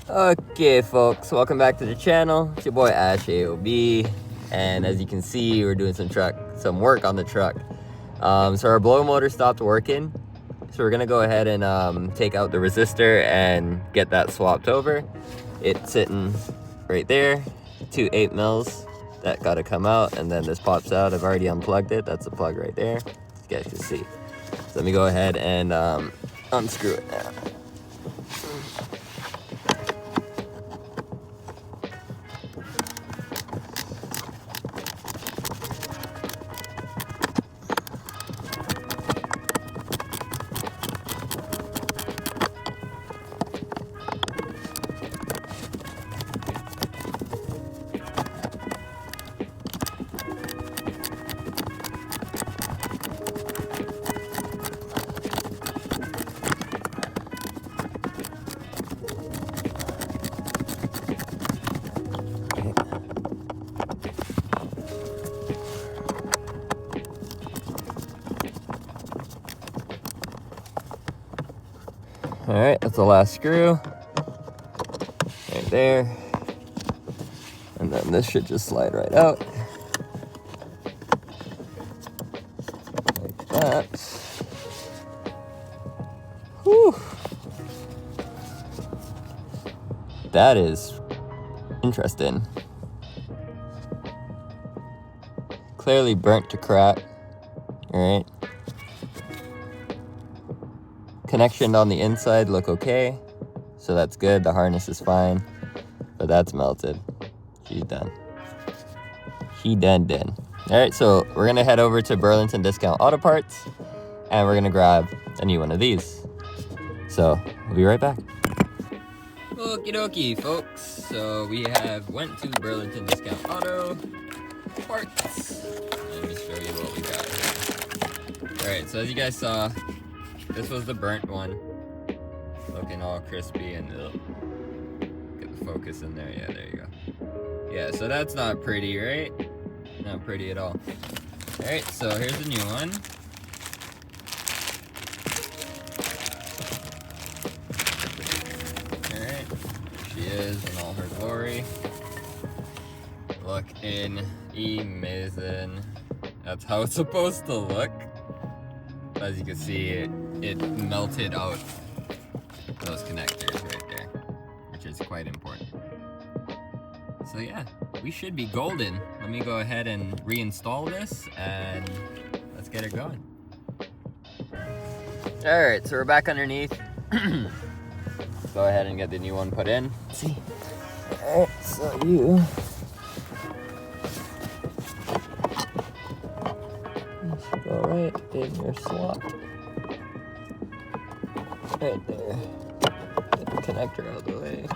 Okay folks, welcome back to the channel. It's your boy Ash AOB, and as you can see, we're doing some work on the truck. So our blow motor stopped working, so we're gonna go ahead and take out the resistor and get that swapped over. It's sitting right there, 2 8mm that gotta come out, and then this pops out. I've already unplugged it. That's the plug right there, you guys can see. So let me go ahead and unscrew it now. All right, that's the last screw right there, and then this should just slide right out like that. Whew. That is interesting. Clearly burnt to crap. All right. Connection on the inside look okay, so that's good. The harness is fine, but that's melted. She's done. She done. All right, so we're gonna head over to Burlington Discount Auto Parts, and we're gonna grab a new one of these. So we'll be right back. Okie dokie, folks. So we went to Burlington Discount Auto Parts. Let me show you what we got here. All right, so as you guys saw, this was the burnt one, looking all crispy and get the focus in there. Yeah, there you go. Yeah, so that's not pretty, right? Not pretty at all. All right, so here's the new one. All right, here she is in all her glory. Looking amazing. That's how it's supposed to look. As you can see, it melted out those connectors right there, which is quite important. So yeah, we should be golden. Let me go ahead and reinstall this and let's get it going. All right, so we're back underneath. Go ahead and get the new one put in. Let's see. All right, so you should go right in your slot. Right there. Get the connector out of the way.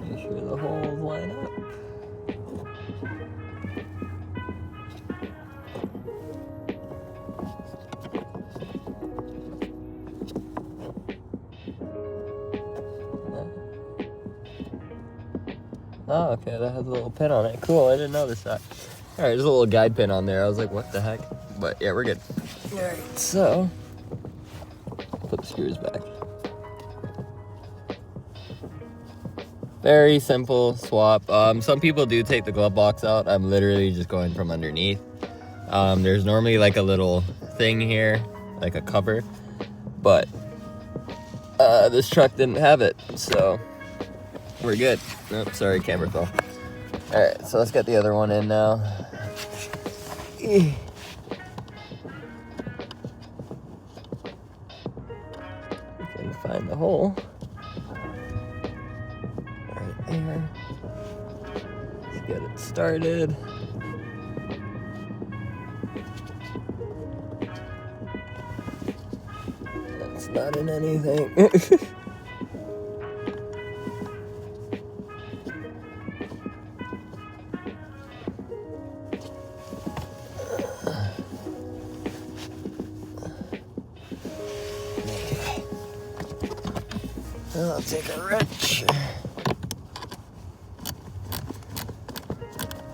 Make sure the holes line up. Oh, okay, that has a little pin on it. Cool, I didn't notice that. All right, there's a little guide pin on there. I was like, what the heck? But yeah, we're good. All right, so put the screws back. Very simple swap. Some people do take the glove box out. I'm literally just going from underneath. There's normally like a little thing here, like a cover, but this truck didn't have it, so we're good. Oops, sorry, camera fell. All right, so let's get the other one in now. You can find the hole right there. Let's get it started. That's not in anything. I'll take a wrench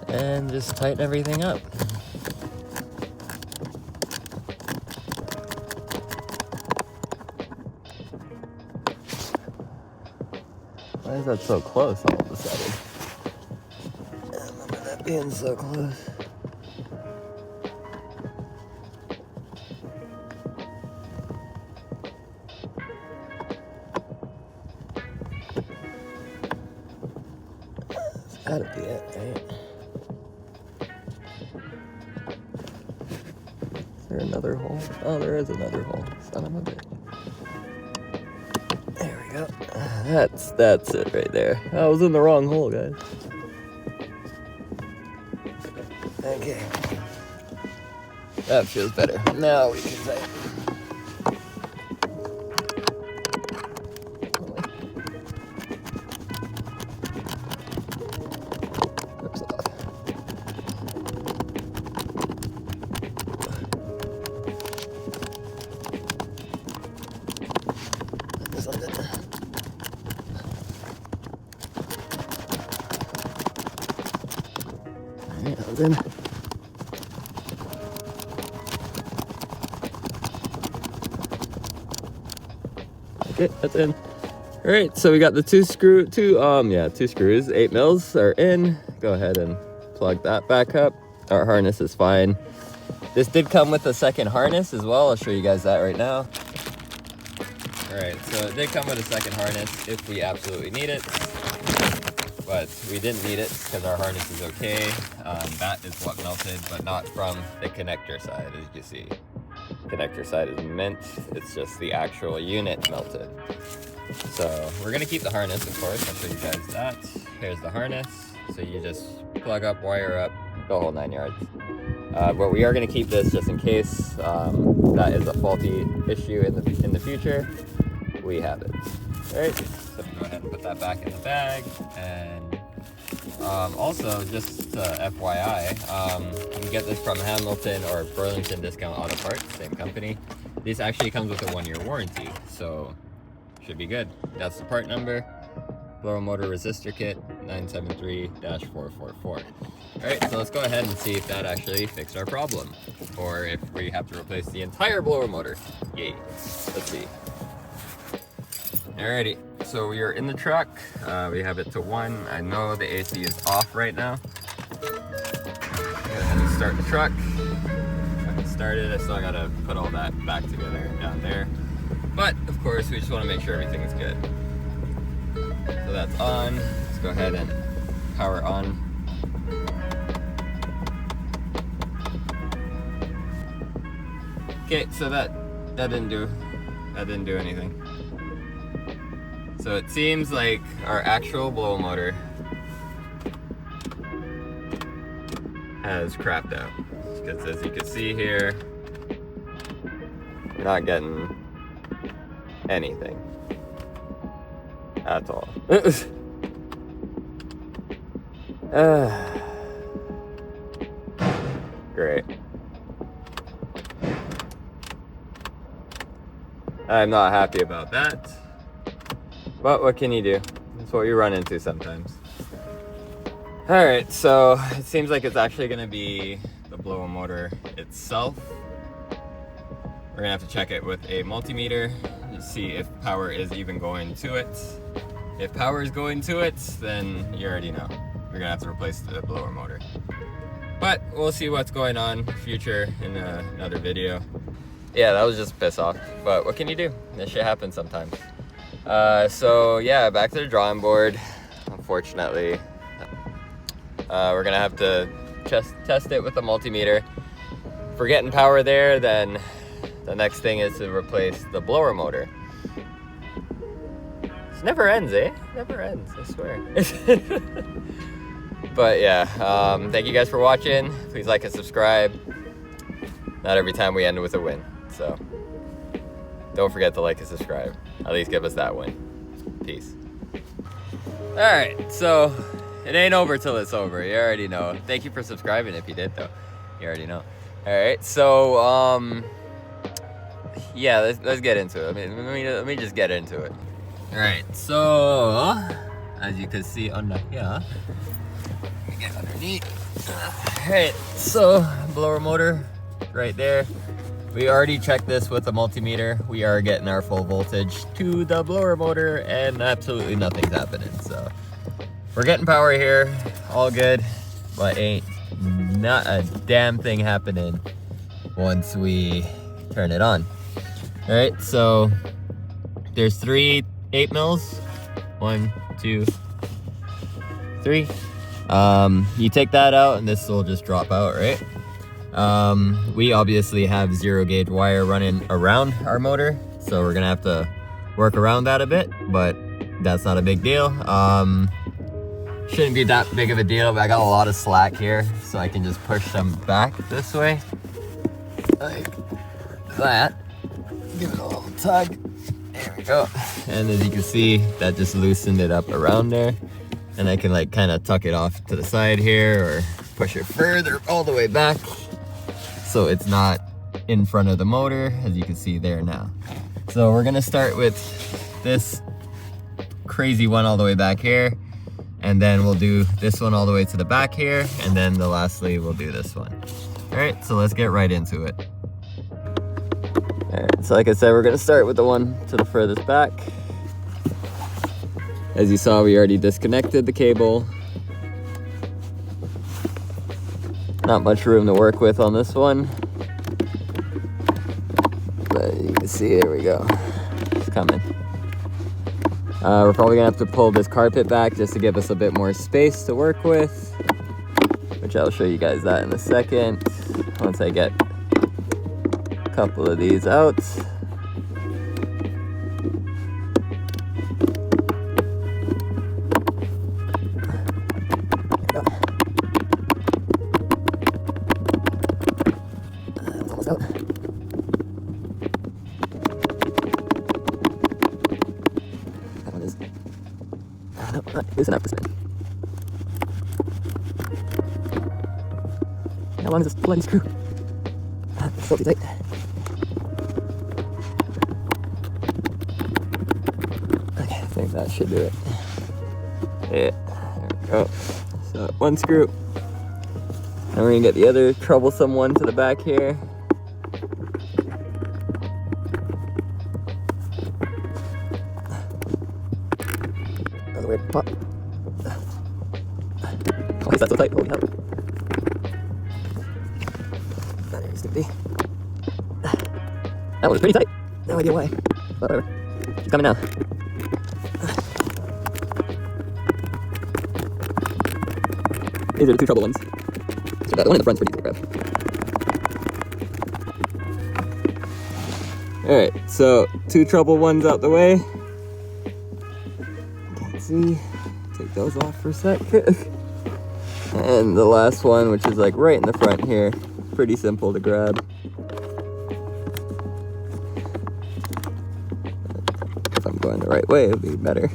and just tighten everything up. Why is that so close all of a sudden? I remember that being so close. That's gotta be it, right? Is there another hole? Oh, there is another hole. Son of a bitch. There we go. That's it right there. I was in the wrong hole, guys. Okay. That feels better. Now we can say. Oops. Alright, that was in. Okay, that's in. All right, so we got the two screws, 8 mils are in. Go ahead and plug that back up. Our harness is fine. This did come with a second harness as well. I'll show you guys that right now. All right, so it did come with a second harness if we absolutely need it, but we didn't need it because our harness is okay. That is what melted, but not from the connector side, as you can see. Connector side is mint, it's just the actual unit melted. So we're gonna keep the harness, of course. I'll show you guys that. Here's the harness. So you just plug up, wire up, the whole 9 yards. But we are gonna keep this just in case that is a faulty issue in the future. We have it. All right, so go ahead and put that back in the bag. And also, just FYI, you can get this from Hamilton or Burlington Discount Auto Parts, same company. This actually comes with a 1-year warranty, so should be good. That's the part number. Blower motor resistor kit 973-444. All right, so let's go ahead and see if that actually fixed our problem, or if we have to replace the entire blower motor. Yay! Let's see. Alrighty, so we are in the truck. We have it to 1. I know the AC is off right now. Go ahead and start the truck. Truck is started. I still gotta put all that back together down there. But of course, we just want to make sure everything is good. So that's on. Let's go ahead and power on. Okay, so that didn't do anything. So it seems like our actual blower motor has crapped out. Because as you can see here, we're not getting anything at all. Great. I'm not happy about that. But what can you do? That's what you run into sometimes. Alright, so it seems like it's actually going to be the blower motor itself. We're going to have to check it with a multimeter to see if power is even going to it. If power is going to it, then you already know. We're going to have to replace the blower motor. But we'll see what's going on in the future in another video. Yeah, that was just piss off. But what can you do? This shit happens sometimes. So yeah, back to the drawing board. Unfortunately, we're gonna have to test it with the multimeter. If we're getting power there, then the next thing is to replace the blower motor. This never ends, eh? Never ends, I swear. But yeah, thank you guys for watching. Please like and subscribe. Not every time we end with a win, so don't forget to like and subscribe. At least give us that win. Peace. Alright, so it ain't over till it's over. You already know. Thank you for subscribing if you did, though. You already know. Alright, so, yeah, let's get into it. Let me just get into it. Alright, so, as you can see under here, let me get underneath. Alright, so, blower motor right there. we already checked this with a multimeter. We are getting our full voltage to the blower motor and absolutely nothing's happening. So we're getting power here, all good, but ain't not a damn thing happening once we turn it on. All right, so there's 3 8 mils. 1, 2, 3. You take that out and this will just drop out, right? We obviously have 0 gauge wire running around our motor, so we're gonna have to work around that a bit, but that's not a big deal. Shouldn't be that big of a deal, but I got a lot of slack here, so I can just push them back this way, like that. Give it a little tug. There we go. And as you can see, that just loosened it up around there. And I can like kind of tuck it off to the side here or push it further all the way back so it's not in front of the motor, as you can see there now. So we're gonna start with this crazy one all the way back here, and then we'll do this one all the way to the back here, and then lastly we'll do this one. All right, so let's get right into it. All right, so like I said, we're gonna start with the one to the furthest back. As you saw, we already disconnected the cable. Not much room to work with on this one. But you can see, there we go. It's coming. We're probably gonna have to pull this carpet back just to give us a bit more space to work with, which I'll show you guys that in a second, once I get a couple of these out. Loosen up the spin. How long is this bloody screw? It's still too tight. Okay, I think that should do it. Yeah, there we go. So one screw. And we're gonna get the other troublesome one to the back here. That was a weird pop. Why is that so tight? Holy hell. That needs to be. That one was pretty tight. No idea why. But whatever. She's coming now. These are the 2 trouble ones. So the one in the front's pretty easy to grab. Alright, so 2 trouble ones out the way. Can't see. Take those off for a sec. And the last one, which is like right in the front here, pretty simple to grab. If I'm going the right way, it would be better.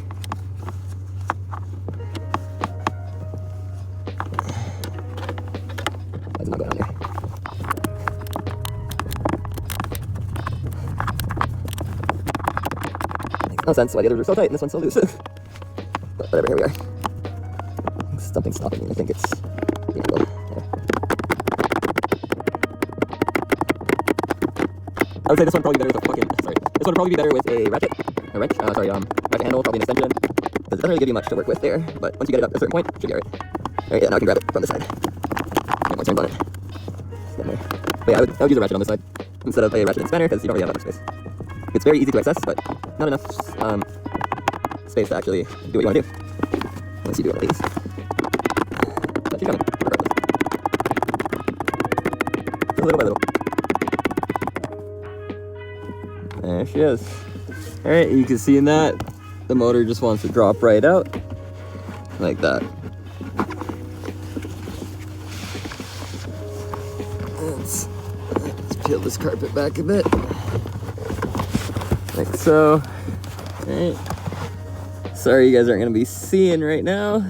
That's not going on there. Makes no sense why the others are so tight and this one's so loose. But whatever, here we are. Something's stopping me. I think it's the angle. There. I would say this one probably be better with a fucking. Sorry, this one would probably be better with a ratchet, a wrench. Ratchet handle, probably an extension, because it doesn't really give you much to work with there. But once you get it up to a certain point, it should be alright. Alright, yeah, now I can grab it from the side. Get more turns on it. It's getting there. But yeah, I would use a ratchet on this side instead of a ratchet and spanner, because you don't really have that much space. It's very easy to access, but not enough space to actually do what you want to do. Unless you do one of these. She's coming, regardless. Just little by little. There she is. Alright, you can see in that, the motor just wants to drop right out. Like that. Let's peel this carpet back a bit. Like so. Alright. Sorry you guys aren't going to be seeing right now.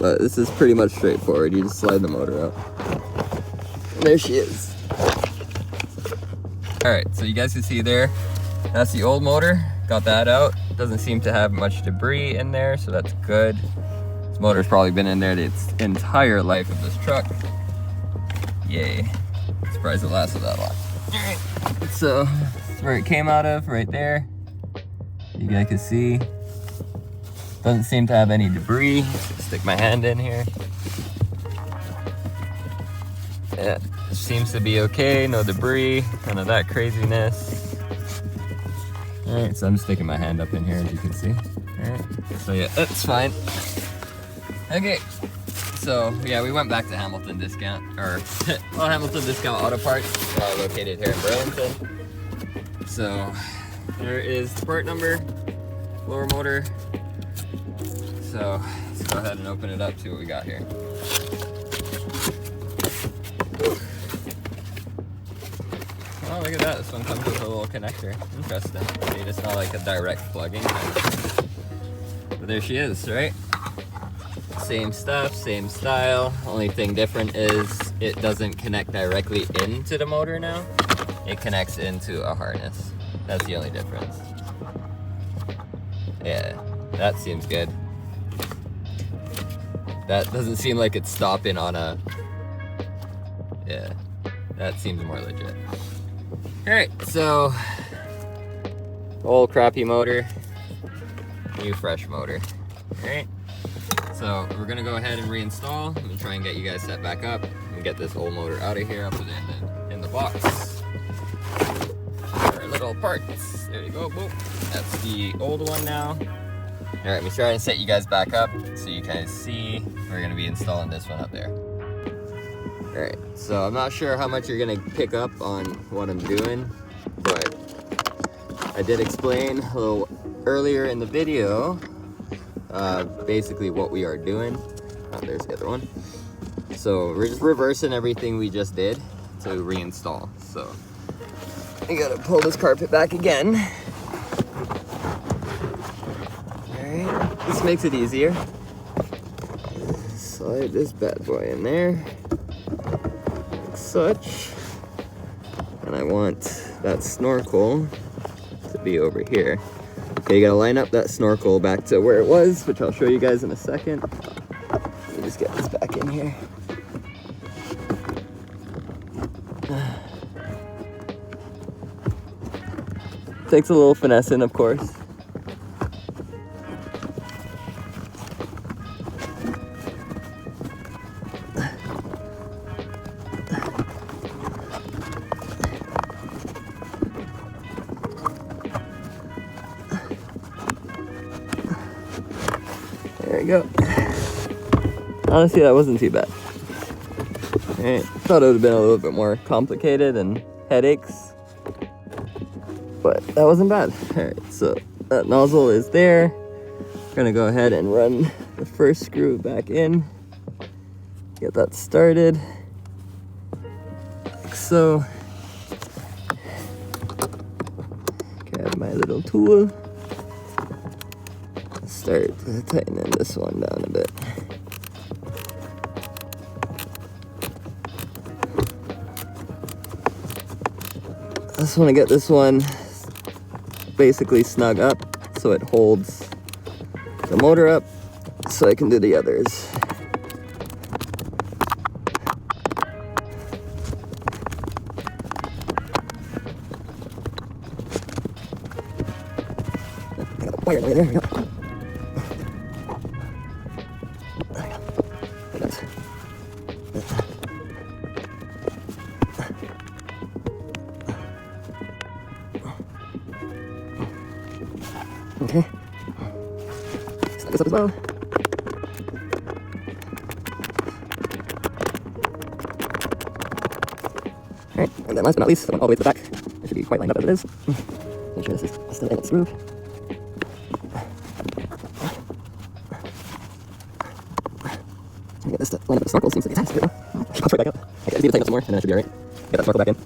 But this is pretty much straightforward. You just slide the motor out. There she is. Alright, so you guys can see there, that's the old motor. Got that out. Doesn't seem to have much debris in there, so that's good. This motor's probably been in there its entire life of this truck. Yay. Surprised it lasted that long. Alright, so that's where it came out of, right there. You guys can see. Doesn't seem to have any debris. Stick my hand in here. Yeah, it seems to be okay, no debris, none of that craziness. Alright, so I'm sticking my hand up in here, as you can see. Alright, so yeah, that's fine. Okay, so yeah, we went back to Hamilton Discount, or well, Hamilton Discount Auto Parts, located here in Burlington. So there is the part number, blower motor. So let's go ahead and open it up, see what we got here. Oh, look at that. This one comes with a little connector. Interesting. See, it's not like a direct plugging. But there she is, right? Same stuff, same style. Only thing different is it doesn't connect directly into the motor now. It connects into a harness. That's the only difference. Yeah, that seems good. That doesn't seem like it's stopping on a... Yeah, that seems more legit. Alright, so old crappy motor, new fresh motor. Alright, so we're gonna go ahead and reinstall. I'm gonna try and get you guys set back up and get this old motor out of here. I'll put it in the box. Our little parts. There you go, boom. That's the old one now. Alright, we're trying to set you guys back up so you guys see. We're gonna be installing this one up there. Alright, so I'm not sure how much you're gonna pick up on what I'm doing, but I did explain a little earlier in the video basically what we are doing. Oh, there's the other one. So we're just reversing everything we just did to reinstall. So I gotta pull this carpet back again. Alright, this makes it easier. Slide this bad boy in there. Such, and I want that snorkel to be over here. Okay, you gotta line up that snorkel back to where it was, which I'll show you guys in a second. Let me just get this back in here. Takes a little finessing, of course. There you go. Honestly, that wasn't too bad. Alright, thought it would have been a little bit more complicated and headaches, but that wasn't bad. Alright, so that nozzle is there. We're gonna go ahead and run the first screw back in. Get that started. Like so. Grab my little tool. Start tightening this one down a bit. I just want to get this one basically snug up so it holds the motor up so I can do the others. I got a wire right there. Okay. Snap this up as well. Alright, and then last but not least, the one all the way to the back. It should be quite lined up as it is. Make sure this is still in its groove. Get this to line up with the snorkel. Seems like it's tight. I'll try back up. Okay, I just need to tighten up some more, and then it should be alright. Get that snorkel back in.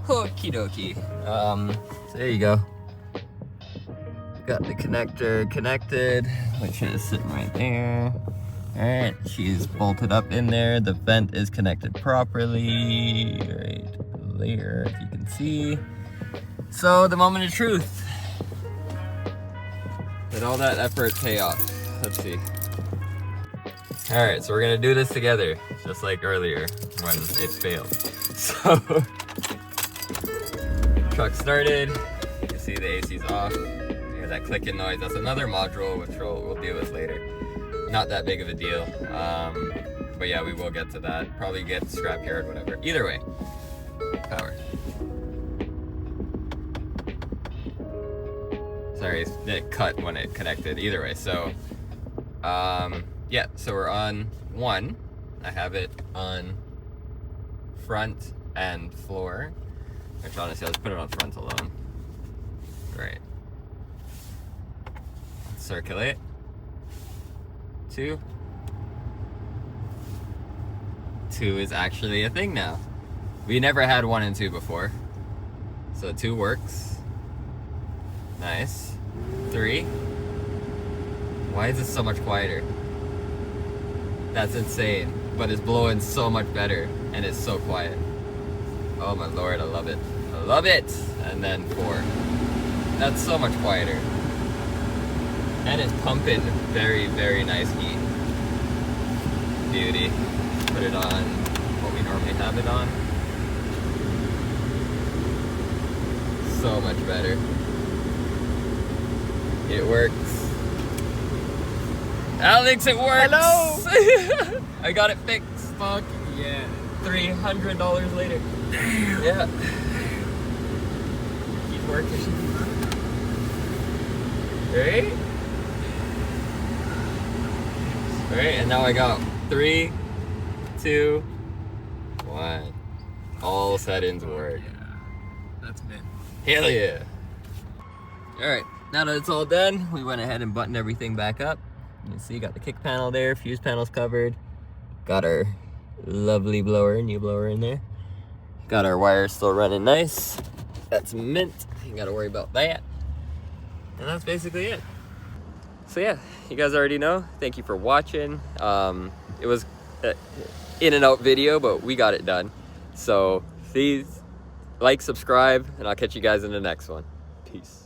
Okie dokie. So there you go. Got the connector connected, which is sitting right there. Alright, she's bolted up in there. The vent is connected properly. Right there, if you can see. So the moment of truth. Did all that effort pay off? Let's see. Alright, so we're gonna do this together, just like earlier when it failed. So, truck started. You can see the AC's off. You hear that clicking noise. That's another module, which we'll deal with later. Not that big of a deal. But yeah, we will get to that. Probably get scrapyard, whatever. Either way, power. Sorry, it cut when it connected. Either way, so yeah, so we're on 1. I have it on front and floor. Which honestly, let's put it on front alone. Right. Circulate. 2. 2 is actually a thing now. We never had 1 and 2 before. So 2 works. Nice. 3. Why is this so much quieter? That's insane. But it's blowing so much better. And it's so quiet. Oh my lord, I love it. I love it! And then 4. That's so much quieter. And it's pumping very, very nice heat. Beauty. Put it on what we normally have it on. So much better. It works. Alex, it works! Hello! I got it fixed. Fuck yeah. $300 later. Damn. Yeah. Keep working. Right? Right, and now I got 3, 2, 1. All settings work. Yeah. That's mint. Hell yeah. Alright, now that it's all done, we went ahead and buttoned everything back up. You can see, got the kick panel there, fuse panel's covered. Got our lovely blower, new blower in there. Got our wires still running nice. That's mint. You gotta worry about that. And that's basically it. So yeah, you guys already know. Thank you for watching. It was an in and out video, but we got it done. So please like, subscribe, and I'll catch you guys in the next one. Peace.